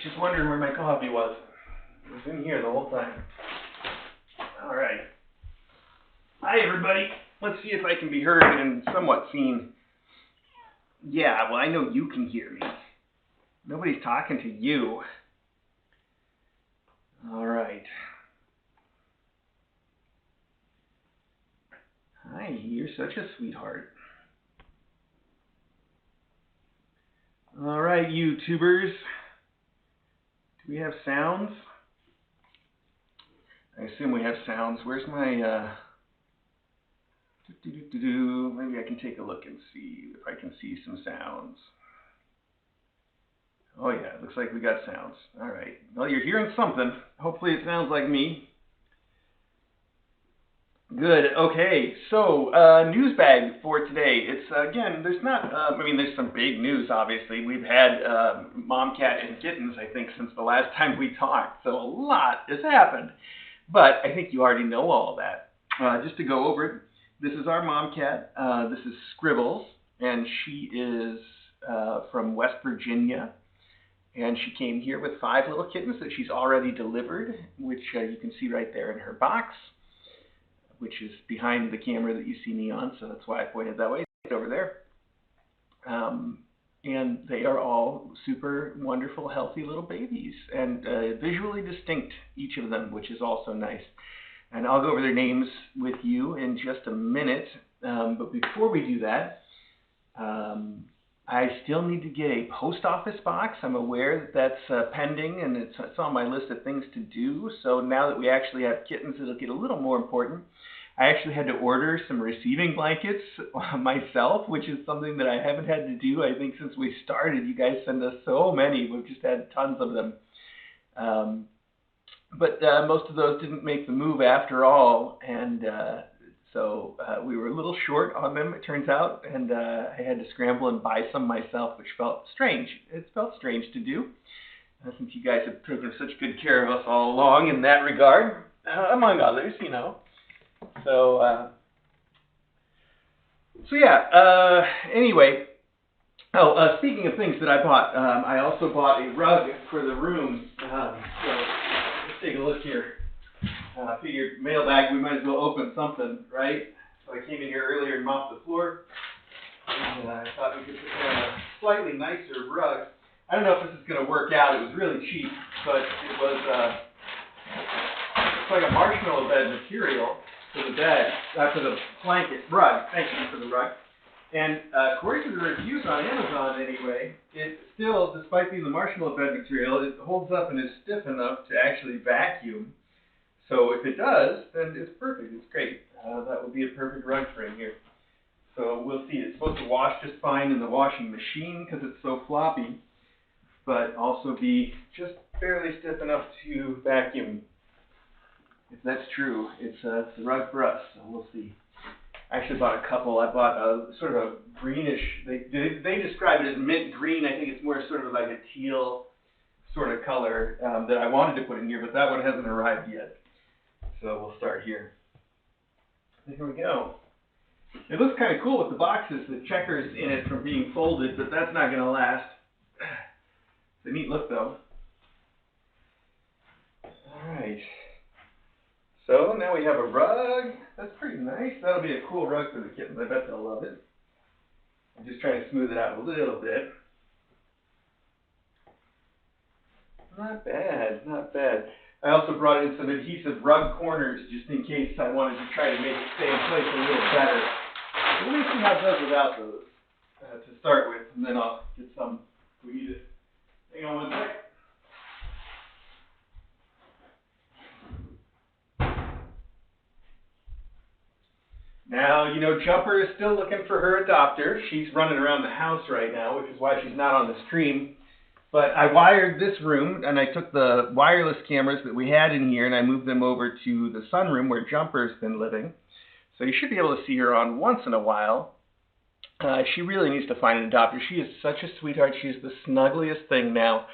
Just wondering where my coffee was. It was in here the whole time. All right. Hi, everybody. Let's see if I can be heard and somewhat seen. Yeah, well, I know you can hear me. Nobody's talking to you. All right. Hi, you're such a sweetheart. All right, YouTubers. Do we have sounds? I assume we have sounds. Where's my, maybe I can take a look and see if I can see some sounds. Oh yeah, it looks like we got sounds. All right. Well, you're hearing something. Hopefully it sounds like me. Good. Okay. So, Newsbag for today. It's, again, there's not, there's some big news, obviously. We've had Mom Cat and Kittens, I think, since the last time we talked. So a lot has happened. But I think you already know all of that. Just to go over it, this is our Mom Cat. This is Scribbles, and she is from West Virginia. And she came here with 5 little kittens that she's already delivered, which you can see right there in her box, which is behind the camera that you see me on, so that's why I pointed that way. It's over there. And they are all super wonderful, healthy little babies, and visually distinct, each of them, which is also nice. And I'll go over their names with you in just a minute, but before we do that, I still need to get a post office box. I'm aware that that's pending, and it's on my list of things to do. So now that we actually have kittens, it'll get a little more important. I actually had to order some receiving blankets myself, which is something that I haven't had to do, I think, since we started. You guys send us so many. We've just had tons of them. But most of those didn't make the move after all, and so we were a little short on them, it turns out, and I had to scramble and buy some myself, which felt strange. It felt strange to do, since you guys have taken such good care of us all along in that regard, among others, you know. So, anyway, speaking of things that I bought, I also bought a rug for the room. So let's take a look here. I figured mailbag, we might as well open something, right? So I came in here earlier and mopped the floor, and I thought we could put down a slightly nicer rug. I don't know if this is going to work out. It was really cheap, but it was it's like a marshmallow bed material for the bed, for the blanket rug. Thank you for the rug. And according to the reviews on Amazon, anyway, it still, despite being the marshmallow bed material, it holds up and is stiff enough to actually vacuum. So if it does, then it's perfect. It's great. That would be a perfect rug for in here. So we'll see. It's supposed to wash just fine in the washing machine because it's so floppy, but also be just barely stiff enough to vacuum. If that's true, it's the rug for us. So we'll see. I actually bought a couple. I bought a sort of a greenish. They describe it as mint green. I think it's more sort of like a teal sort of color that I wanted to put in here, but that one hasn't arrived yet. So we'll start here. Here we go. It looks kind of cool with the boxes, the checkers in it from being folded, but that's not going to last. It's a neat look, though. All right. So now we have a rug. That's pretty nice. That'll be a cool rug for the kittens. I bet they'll love it. I'm just trying to smooth it out a little bit. Not bad, not bad. I also brought in some adhesive rug corners just in case I wanted to try to make it stay in place a little better. So let me see how it does without those to start with, and then I'll get some if we need it. Hang on one sec. Now, you know, Jumper is still looking for her adopter. She's running around the house right now, which is why she's not on the stream. But I wired this room, and I took the wireless cameras that we had in here, and I moved them over to the sunroom where Jumper's been living. So you should be able to see her on once in a while. She really needs to find an adopter. She is such a sweetheart. She is the snuggliest thing now.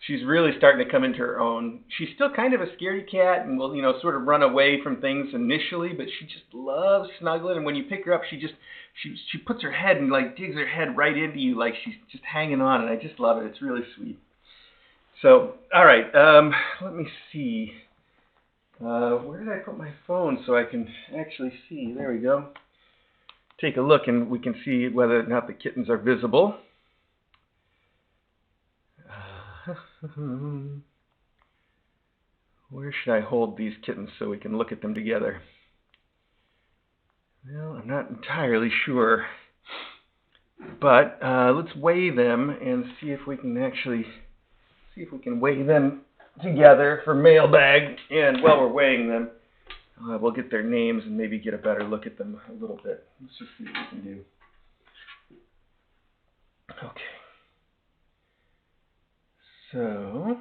She's really starting to come into her own. She's still kind of a scaredy cat and will, you know, sort of run away from things initially, but she just loves snuggling. And when you pick her up, she puts her head and like digs her head right into you like she's just hanging on, and I just love it. It's really sweet. So, all right, let me see. Where did I put my phone so I can actually see? There we go. Take a look and we can see whether or not the kittens are visible. Where should I hold these kittens so we can look at them together? Well, I'm not entirely sure. But let's weigh them and see if we can actually weigh them together for Mailbag. And while we're weighing them, we'll get their names and maybe get a better look at them a little bit. Let's just see what we can do. Okay. So,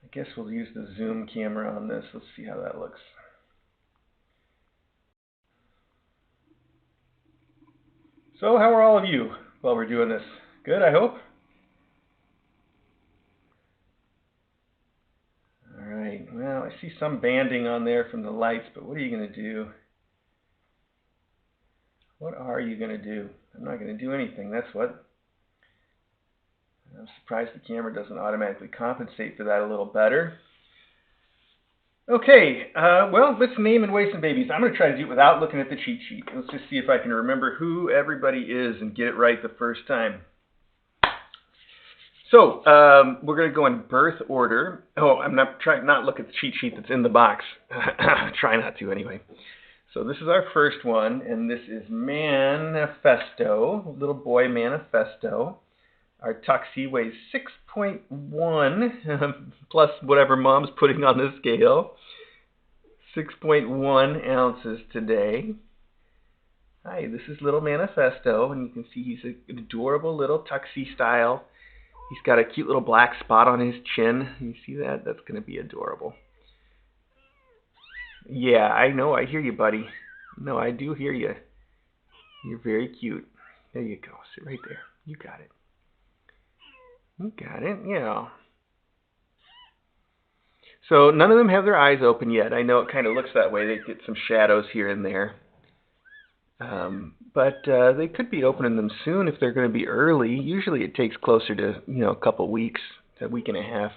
I guess we'll use the zoom camera on this. Let's see how that looks. So, how are all of you while we're doing this? Good, I hope? All right, well, I see some banding on there from the lights, but what are you going to do? What are you going to do? I'm not going to do anything, that's what. I'm surprised the camera doesn't automatically compensate for that a little better. Okay, well, let's name and weigh some babies. I'm going to try to do it without looking at the cheat sheet. Let's just see if I can remember who everybody is and get it right the first time. So, we're going to go in birth order. Oh, I'm not look at the cheat sheet that's in the box. Try not to anyway. So this is our first one, and this is Manifesto, little boy Manifesto. Our tuxie weighs 6.1 plus whatever mom's putting on the scale. 6.1 ounces today. Hi, this is little Manifesto, and you can see he's an adorable little tuxie style. He's got a cute little black spot on his chin. You see that? That's going to be adorable. Yeah, I know. I hear you, buddy. No, I do hear you. You're very cute. There you go. Sit right there. You got it. You got it. Yeah. So none of them have their eyes open yet. I know it kind of looks that way. They get some shadows here and there. But they could be opening them soon if they're going to be early. Usually it takes closer to, a couple weeks, a week and a half.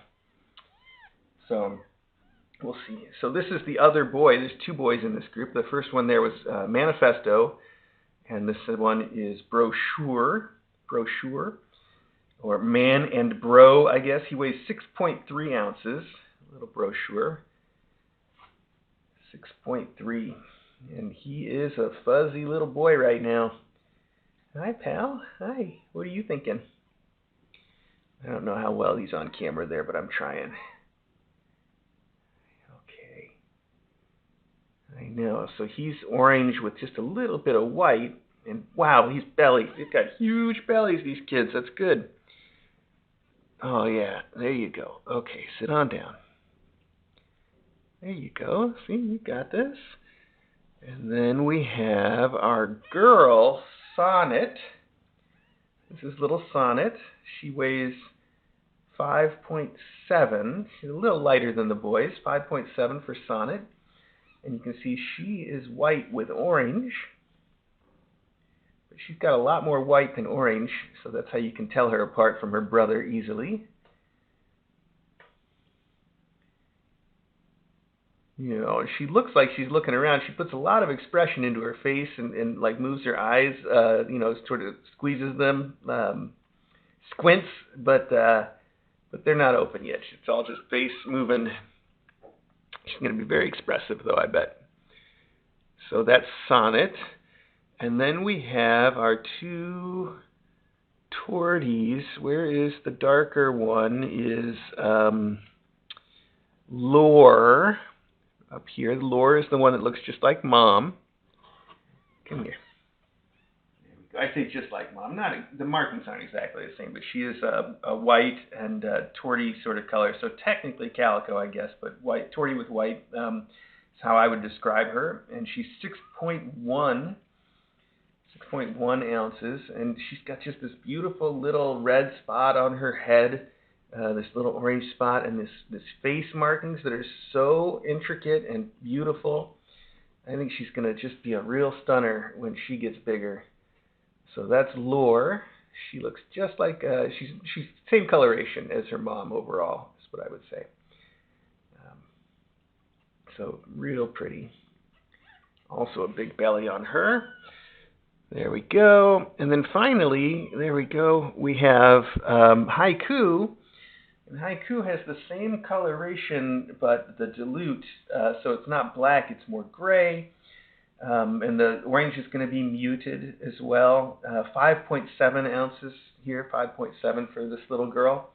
So we'll see. So this is the other boy. There's two boys in this group. The first one there was Manifesto, and this one is Brochure, or Man and Bro, I guess. He weighs 6.3 ounces, little Brochure, 6.3. And he is a fuzzy little boy right now. Hi, pal. Hi. What are you thinking? I don't know how well he's on camera there, but I'm trying. Okay. I know. So he's orange with just a little bit of white. And wow, he's belly. They've got huge bellies, these kids. That's good. Oh, yeah. There you go. Okay, sit on down. There you go. See, you got this. And then we have our girl, Sonnet. This is little Sonnet. She weighs 5.7. She's a little lighter than the boys. 5.7 for Sonnet. And you can see she is white with orange. But she's got a lot more white than orange, so that's how you can tell her apart from her brother easily. She looks like she's looking around. She puts a lot of expression into her face and like moves her eyes, sort of squeezes them, squints, but they're not open yet. It's all just face moving. She's going to be very expressive, though, I bet. So that's Sonnet. And then we have our two torties. Where is the darker one? Is Lore. Up here, Lore is the one that looks just like Mom. Come here. I say just like Mom. The markings aren't exactly the same, but she is a white and tortie sort of color. So technically calico, I guess, but white, tortie with white is how I would describe her. And she's 6.1 ounces, and she's got just this beautiful little red spot on her head. This little orange spot and this face markings that are so intricate and beautiful. I think she's going to just be a real stunner when she gets bigger. So that's Lore. She looks just like, she's same coloration as her mom overall, is what I would say. So real pretty. Also a big belly on her. There we go. And then finally, there we go, we have Haiku. And Haiku has the same coloration, but the dilute, so it's not black, it's more gray. And the orange is going to be muted as well. 5.7 ounces here, 5.7 for this little girl.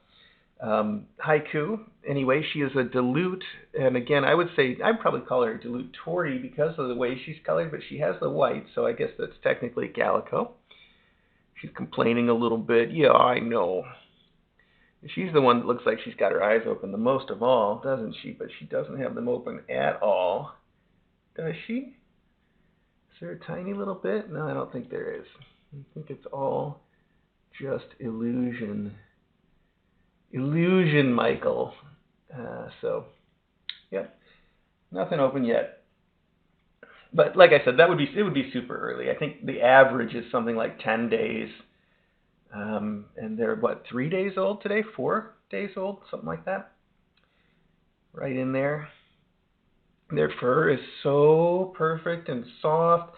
Haiku, anyway, she is a dilute, and again, I would say, I'd probably call her a dilute Tory because of the way she's colored, but she has the white, so I guess that's technically calico. She's complaining a little bit. Yeah, I know. She's the one that looks like she's got her eyes open the most of all, doesn't she? But she doesn't have them open at all. Does she? Is there a tiny little bit? No, I don't think there is. I think it's all just illusion. Illusion, Michael. So, yeah, nothing open yet. But like I said, it would be super early. I think the average is something like 10 days. And they're, what, 3 days old today? 4 days old? Something like that. Right in there. Their fur is so perfect and soft,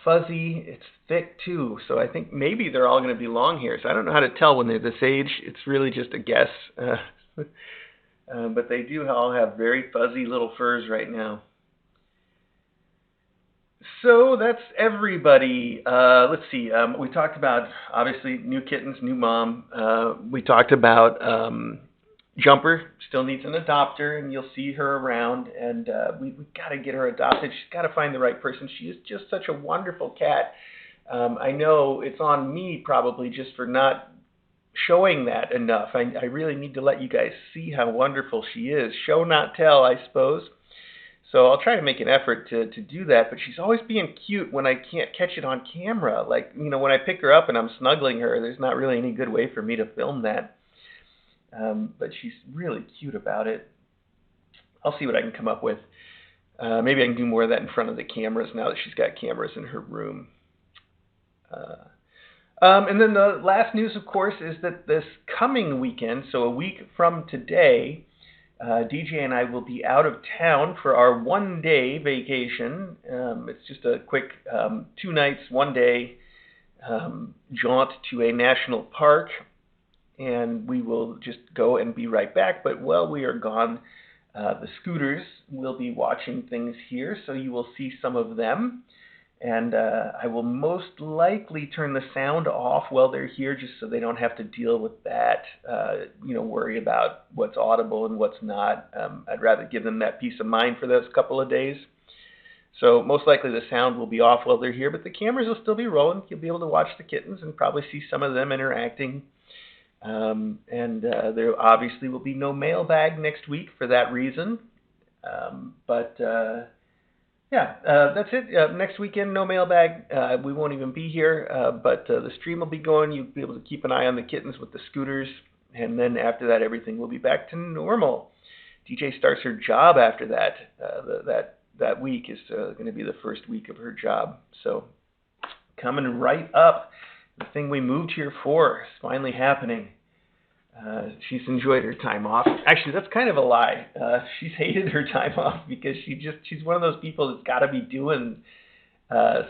fuzzy. It's thick, too. So I think maybe they're all going to be long hairs. I don't know how to tell when they're this age. It's really just a guess. But they do all have very fuzzy little furs right now. So that's everybody. Let's see. We talked about, obviously, new kittens, new mom. We talked about Jumper still needs an adopter, and you'll see her around. And we've got to get her adopted. She's got to find the right person. She is just such a wonderful cat. I know it's on me probably just for not showing that enough. I really need to let you guys see how wonderful she is. Show, not tell, I suppose. So I'll try to make an effort to do that, but she's always being cute when I can't catch it on camera. Like, you know, when I pick her up and I'm snuggling her, there's not really any good way for me to film that. But she's really cute about it. I'll see what I can come up with. Maybe I can do more of that in front of the cameras now that she's got cameras in her room. And then the last news, of course, is that this coming weekend, so a week from today, DJ and I will be out of town for our one-day vacation. It's just a quick 2 nights, 1 day jaunt to a national park, and we will just go and be right back. But while we are gone, the scooters will be watching things here, so you will see some of them. And I will most likely turn the sound off while they're here just so they don't have to deal with that, worry about what's audible and what's not. I'd rather give them that peace of mind for those couple of days. So most likely the sound will be off while they're here, but the cameras will still be rolling. You'll be able to watch the kittens and probably see some of them interacting. There obviously will be no mailbag next week for that reason. That's it. Next weekend, no mailbag. We won't even be here, but the stream will be going. You'll be able to keep an eye on the kittens with the scooters, and then after that, everything will be back to normal. DJ starts her job after that. That week is going to be the first week of her job. So coming right up, the thing we moved here for is finally happening. She's enjoyed her time off. Actually, that's kind of a lie. She's hated her time off because she's one of those people that's got to be doing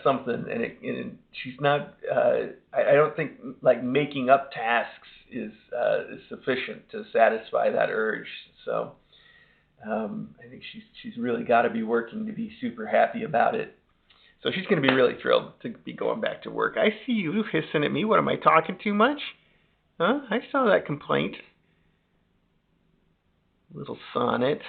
something, and she's not. I don't think like making up tasks is sufficient to satisfy that urge. So I think she's really got to be working to be super happy about it. So she's going to be really thrilled to be going back to work. I see you hissing at me. What, am I talking too much? Huh? I saw that complaint. Little Sonnet.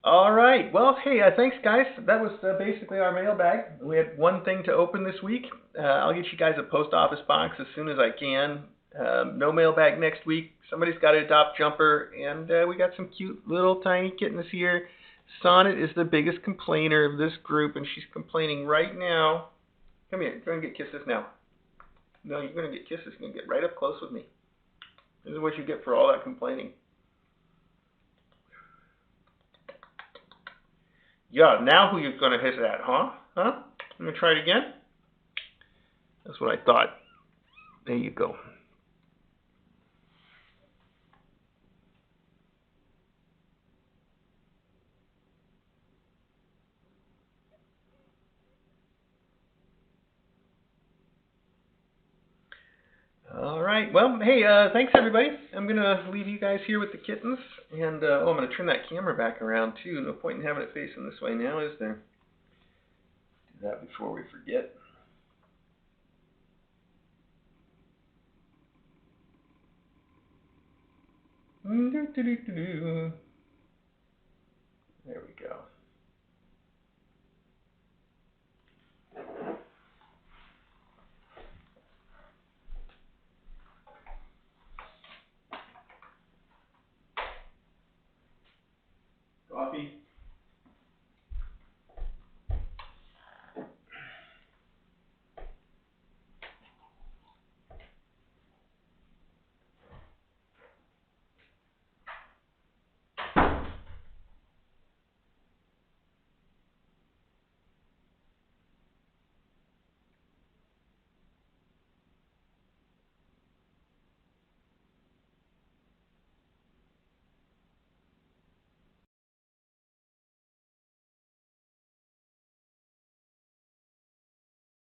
All right. Well, hey, thanks, guys. That was basically our mailbag. We had one thing to open this week. I'll get you guys a post office box as soon as I can. No mailbag next week. Somebody's got to adopt Jumper, and we got some cute little tiny kittens here. Sonnet is the biggest complainer of this group, and she's complaining right now. Come here. You're going to get kisses now. No, you're going to get kisses. You're going to get right up close with me. This is what you get for all that complaining. Yeah, now who you gonna hiss at, huh? Huh? Let me try it again. That's what I thought. There you go. All right. Well, hey, thanks everybody. I'm gonna leave you guys here with the kittens, and I'm gonna turn that camera back around too. No point in having it facing this way now, is there? Do that before we forget. There we go.